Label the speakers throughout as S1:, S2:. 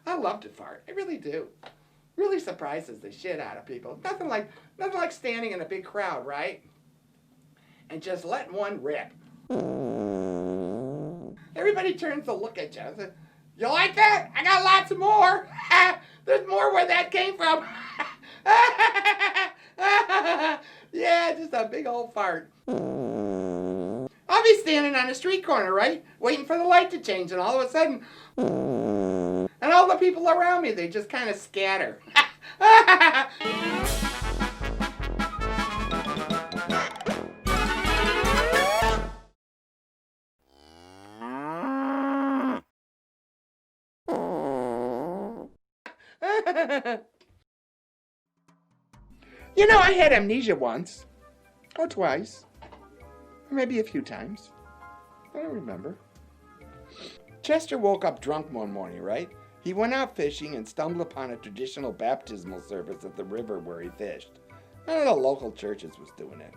S1: I love to fart. I really do. Really surprises the shit out of people. Nothing like standing in a big crowd, right? And just letting one rip. Everybody turns to look at you. You like that? I got lots of more. There's more where that came from. Yeah, just a big old fart. I'll be standing on a street corner, right? Waiting for the light to change, and all of a sudden, and all the people around me, they just kind of scatter. You know, I had amnesia once, or twice, or maybe a few times. I don't remember. Chester woke up drunk one morning, right? He went out fishing and stumbled upon a traditional baptismal service at the river where he fished. One of the local churches was doing it.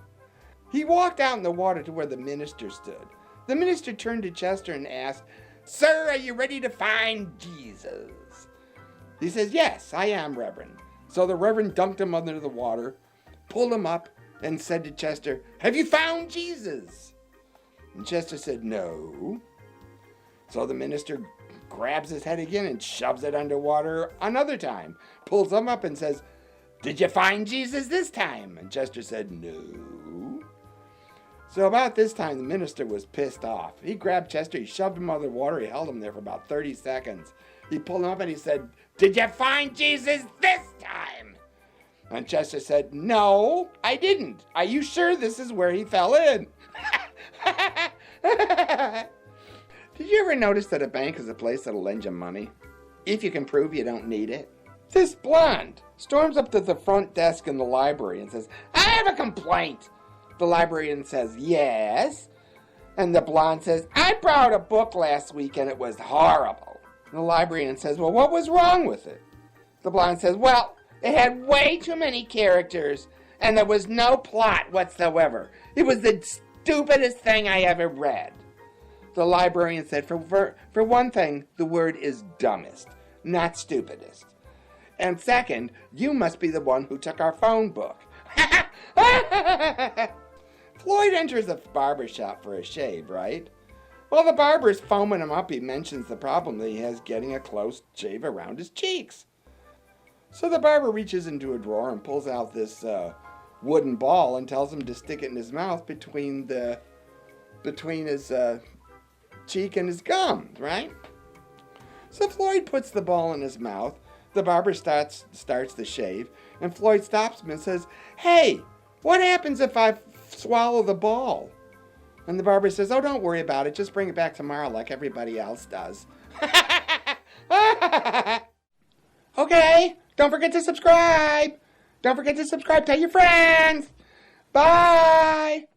S1: He walked out in the water to where the minister stood. The minister turned to Chester and asked, "Sir, are you ready to find Jesus?" He says, "Yes, I am, Reverend." So the Reverend dunked him under the water, pulled him up, and said to Chester, "Have you found Jesus?" And Chester said, "No." So the minister grabs his head again and shoves it underwater another time, pulls him up and says, "Did you find Jesus this time?" And Chester said, "No." So about this time, the minister was pissed off. He grabbed Chester, he shoved him under the water, he held him there for about 30 seconds. He pulled him up and he said, "Did you find Jesus this time?" And Chester said, "No, I didn't. Are you sure this is where he fell in?" Did you ever notice that a bank is a place that'll lend you money if you can prove you don't need it? This blonde storms up to the front desk in the library and says, "I have a complaint." The librarian says, "Yes." And the blonde says, "I borrowed a book last week and it was horrible." And the librarian says, "Well, what was wrong with it?" The blonde says, "Well, it had way too many characters and there was no plot whatsoever. It was the stupidest thing I ever read." The librarian said, for one thing, the word is dumbest, not stupidest. And second, you must be the one who took our phone book. Floyd enters a barber shop for a shave, right? While the barber's foaming him up, he mentions the problem that he has getting a close shave around his cheeks. So the barber reaches into a drawer and pulls out this wooden ball and tells him to stick it in his mouth between his cheek and his gum, right? So Floyd puts the ball in his mouth. The barber starts the shave, and Floyd stops him and says, "Hey, what happens if I swallow the ball?" And the barber says, "Oh, don't worry about it. Just bring it back tomorrow like everybody else does." Okay, don't forget to subscribe. Don't forget to subscribe. Tell your friends. Bye.